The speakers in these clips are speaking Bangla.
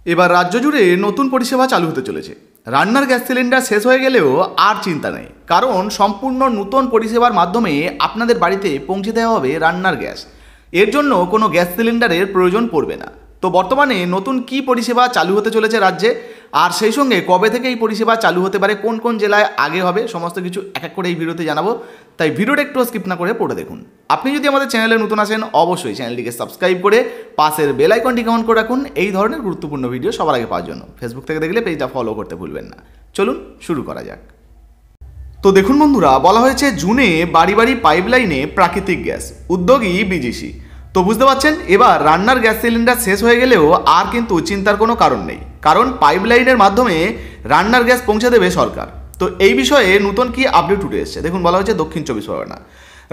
এবার রাজ্য জুড়ে নতুন পরিষেবা চালু হতে চলেছে। রান্নার গ্যাস সিলিন্ডার শেষ হয়ে গেলেও আর চিন্তা নেই, কারণ সম্পূর্ণ নতুন পরিষেবার মাধ্যমে আপনাদের বাড়িতে পৌঁছে দেওয়া হবে রান্নার গ্যাস। এর জন্য কোনো গ্যাস সিলিন্ডারের প্রয়োজন পড়বে না। তো বর্তমানে নতুন কি পরিষেবা চালু হতে চলেছে রাজ্যে, আর সেই সঙ্গে কবে থেকে এই পরিষেবা চালু হতে পারে, কোন কোন জেলায় আগে হবে, সমস্ত কিছু এক এক করে এই ভিডিওতে জানাবো। তাই ভিডিওটা একটু স্কিপ না করে পড়ে দেখুন। আপনি যদি আমাদের চ্যানেলে নতুন আসেন, অবশ্যই চ্যানেলটিকে সাবস্ক্রাইব করে পাশের বেল আইকনটিকে অন করে রাখুন এই ধরনের গুরুত্বপূর্ণ ভিডিও সবার আগে পাওয়ার জন্য। ফেসবুক থেকে দেখলে পেজটা ফলো করতে ভুলবেন না। চলুন শুরু করা যাক। তো দেখুন বন্ধুরা, বলা হয়েছে জুনে বাড়ি বাড়ি পাইপলাইনে প্রাকৃতিক গ্যাস, উদ্যোগী বিজিসি। তো বুঝতে পারছেন, এবার রান্নার গ্যাস সিলিন্ডার শেষ হয়ে গেলেও আর কিন্তু চিন্তার কোনো কারণ নেই, কারণ পাইপলাইনের মাধ্যমে রান্নার গ্যাস পৌঁছে দেবে সরকার। তো এই বিষয়ে নতুন কি আপডেট উঠে এসেছে দেখুন। বলা হয়েছে দক্ষিণ চব্বিশ পরগনা,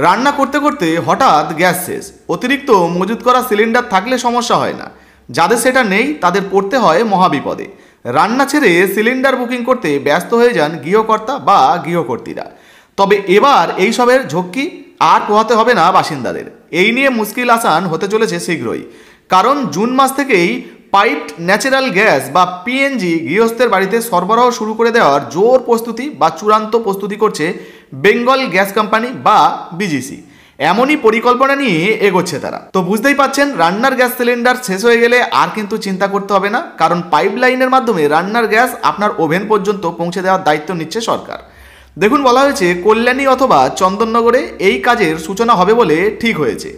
রান্না করতে করতে হঠাৎ গ্যাস শেষ, অতিরিক্ত মজুত করা সিলিন্ডার থাকলে সমস্যা হয় না, যাদের সেটা নেই তাদের পড়তে হয় মহাবিপদে। রান্না ছেড়ে সিলিন্ডার বুকিং করতে ব্যস্ত হয়ে যান গৃহকর্তা বা গৃহকর্তীরা। তবে এবার এইসবের ঝক্কি আর পোহাতে হবে না বাসিন্দাদের। এই নিয়ে মুশকিল আসান হতে চলেছে শীঘ্রই, কারণ জুন মাস থেকেই পাইপড ন্যাচারাল গ্যাস বা পিএনজি গৃহস্থের বাড়িতে সরবরাহ শুরু করে দেওয়ার জোর প্রস্তুতি বা চূড়ান্ত প্রস্তুতি করছে বেঙ্গল গ্যাস কোম্পানি বা বিজিসি। এমনই পরিকল্পনা নিয়ে এগোচ্ছে তারা। তো বুঝতেই পাচ্ছেন, রান্নার গ্যাস সিলিন্ডার শেষ হয়ে গেলে আর কিন্তু চিন্তা করতে হবে না, কারণ পাইপলাইনের মাধ্যমে রান্নার গ্যাস আপনার ওভেন পর্যন্ত পৌঁছে দেওয়ার দায়িত্ব নিচ্ছে সরকার। দেখুন, বলা হয়েছে কল্যাণী অথবা চন্দননগরে এই কাজের সূচনা হবে বলে ঠিক হয়েছে।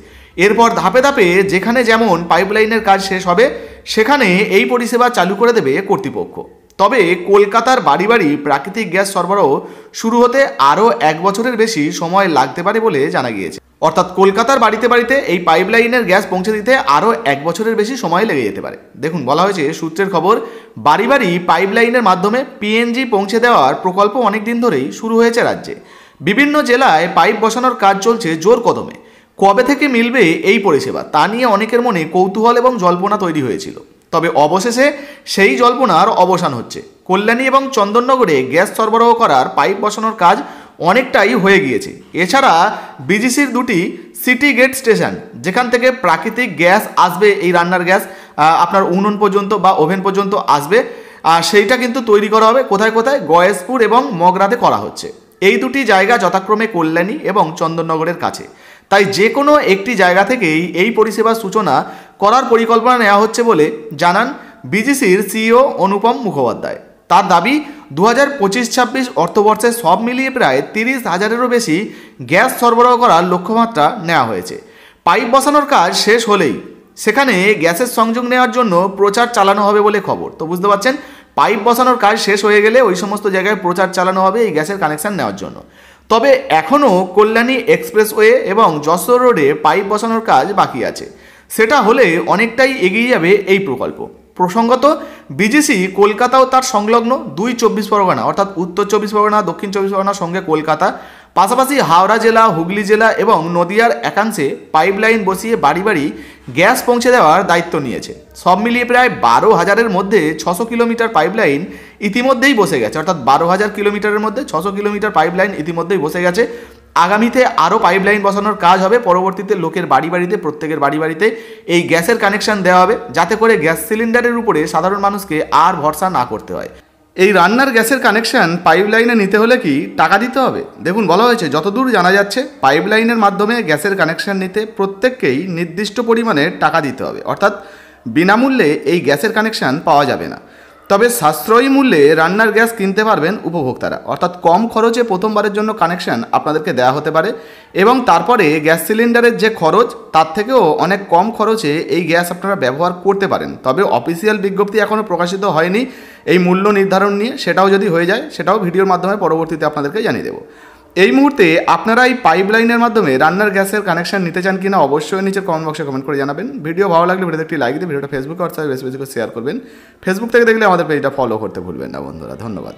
এরপর ধাপে ধাপে যেখানে যেমন পাইপলাইনের কাজ শেষ হবে সেখানে এই পরিষেবা চালু করে দেবে কর্তৃপক্ষ। তবে কলকাতার বাড়ি বাড়ি প্রাকৃতিক গ্যাস সরবরাহ শুরু হতে আরও 1 বছরের বেশি সময় লাগতে পারে বলে জানা গিয়েছে। অর্থাৎ কলকাতার বাড়িতে বাড়িতে এই পাইপলাইনের গ্যাস পৌঁছে দিতে আরও 1 বছরের বেশি সময় লেগে যেতে পারে। দেখুন, বলা হয়েছে সূত্রের খবর, বাড়ি বাড়ি পাইপলাইনের মাধ্যমে পিএনজি পৌঁছে দেওয়ার প্রকল্প অনেক দিন ধরেই শুরু হয়েছে রাজ্যে। বিভিন্ন জেলায় পাইপ বসানোর কাজ চলছে জোর কদমে। কবে থেকে মিলবে এই পরিষেবা তা নিয়ে অনেকের মনে কৌতূহল এবং জল্পনা তৈরি হয়েছিল। তবে অবশেষে সেই জল্পনার অবসান হচ্ছে। কল্যাণী এবং চন্দননগরে গ্যাস সরবরাহ করার পাইপ বসানোর কাজ অনেকটাই হয়ে গিয়েছে। এছাড়া বিজিসির 2টি সিটি গেট স্টেশন, যেখান থেকে প্রাকৃতিক গ্যাস আসবে, এই রান্নার গ্যাস আপনার উনুন পর্যন্ত বা ওভেন পর্যন্ত আসবে, সেইটা কিন্তু তৈরি করা হবে কোথায় কোথায়, গয়েশপুর এবং মগরাতে করা হচ্ছে। এই 2টি জায়গা যথাক্রমে কল্যাণী এবং চন্দননগরের কাছে। তাই যে কোনো একটি জায়গা থেকেই এই পরিষেবার সূচনা করার পরিকল্পনা নেওয়া হচ্ছে বলে জানান বিজিসির সিইও অনুপম মুখোপাধ্যায়। তার দাবি, 2025-26 অর্থবর্ষে সব মিলিয়ে প্রায় 30,000-এরও বেশি গ্যাস সরবরাহ করার লক্ষ্যমাত্রা নেওয়া হয়েছে। পাইপ বসানোর কাজ শেষ হলেই সেখানে গ্যাসের সংযোগ নেওয়ার জন্য প্রচার চালানো হবে বলে খবর। তো বুঝতে পারছেন, পাইপ বসানোর কাজ শেষ হয়ে গেলে ওই সমস্ত জায়গায় প্রচার চালানো হবে এই গ্যাসের কানেকশান নেওয়ার জন্য। তবে এখনও কল্যাণী এক্সপ্রেসওয়ে এবং যশোর রোডে পাইপ বসানোর কাজ বাকি আছে। সেটা হলে অনেকটাই এগিয়ে যাবে এই প্রকল্প। প্রসঙ্গত, বিজিসি কলকাতা ও তার সংলগ্ন 2 চব্বিশ পরগনা অর্থাৎ উত্তর চব্বিশ পরগনা, দক্ষিণ চব্বিশ পরগনার সঙ্গে কলকাতা, পাশাপাশি হাওড়া জেলা, হুগলি জেলা এবং নদিয়ার একাংশে পাইপলাইন বসিয়ে বাড়ি বাড়ি গ্যাস পৌঁছে দেওয়ার দায়িত্ব নিয়েছে। সব মিলিয়ে প্রায় 12,000-এর মধ্যে 600 কিলোমিটার পাইপলাইন ইতিমধ্যেই বসে গেছে। অর্থাৎ 12,000 কিলোমিটারের মধ্যে 600 কিলোমিটার পাইপলাইন ইতিমধ্যেই বসে গেছে। আগামীতে আরও পাইপলাইন বসানোর কাজ হবে। পরবর্তীতে লোকের বাড়ি বাড়িতে, প্রত্যেকের বাড়ি বাড়িতে এই গ্যাসের কানেকশান দেওয়া হবে, যাতে করে গ্যাস সিলিন্ডারের উপরে সাধারণ মানুষকে আর ভরসা না করতে হয়। এই রান্নার গ্যাসের কানেকশান পাইপলাইনে নিতে হলে কি টাকা দিতে হবে? দেখুন, বলা হয়েছে যতদূর জানা যাচ্ছে পাইপলাইনের মাধ্যমে গ্যাসের কানেকশান নিতে প্রত্যেককেই নির্দিষ্ট পরিমাণে টাকা দিতে হবে। অর্থাৎ বিনামূল্যে এই গ্যাসের কানেকশান পাওয়া যাবে না। তবে সাশ্রয়ী মূল্যে রান্নার গ্যাস কিনতে পারবেন উপভোক্তারা। অর্থাৎ কম খরচে প্রথমবারের জন্য কানেকশান আপনাদেরকে দেওয়া হতে পারে এবং তারপরে গ্যাস সিলিন্ডারের যে খরচ তার থেকেও অনেক কম খরচে এই গ্যাস আপনারা ব্যবহার করতে পারেন। তবে অফিসিয়াল বিজ্ঞপ্তি এখনও প্রকাশিত হয়নি এই মূল্য নির্ধারণ নিয়ে। সেটাও যদি হয়ে যায় সেটাও ভিডিওর মাধ্যমে পরবর্তীতে আপনাদেরকে জানিয়ে দেবো। এই মুহূর্তে আপনারা এই পাইপলাইনের মাধ্যমে রান্নার গ্যাসের কানেকশন নিতে চান কিনা অবশ্যই নিচে কমেন্ট বক্সে কমেন্ট করে জানাবেন। ভিডিও ভালো লাগলে ভিডিওতে একটি লাইক দিয়ে ভিডিওটা ফেসবুকে হোয়াটসঅ্যাপে বেশি বেশি করে শেয়ার করবেন। ফেসবুক থেকে দেখলে আমাদের পেজটা ফলো করতে ভুলবেন না বন্ধুরা। ধন্যবাদ।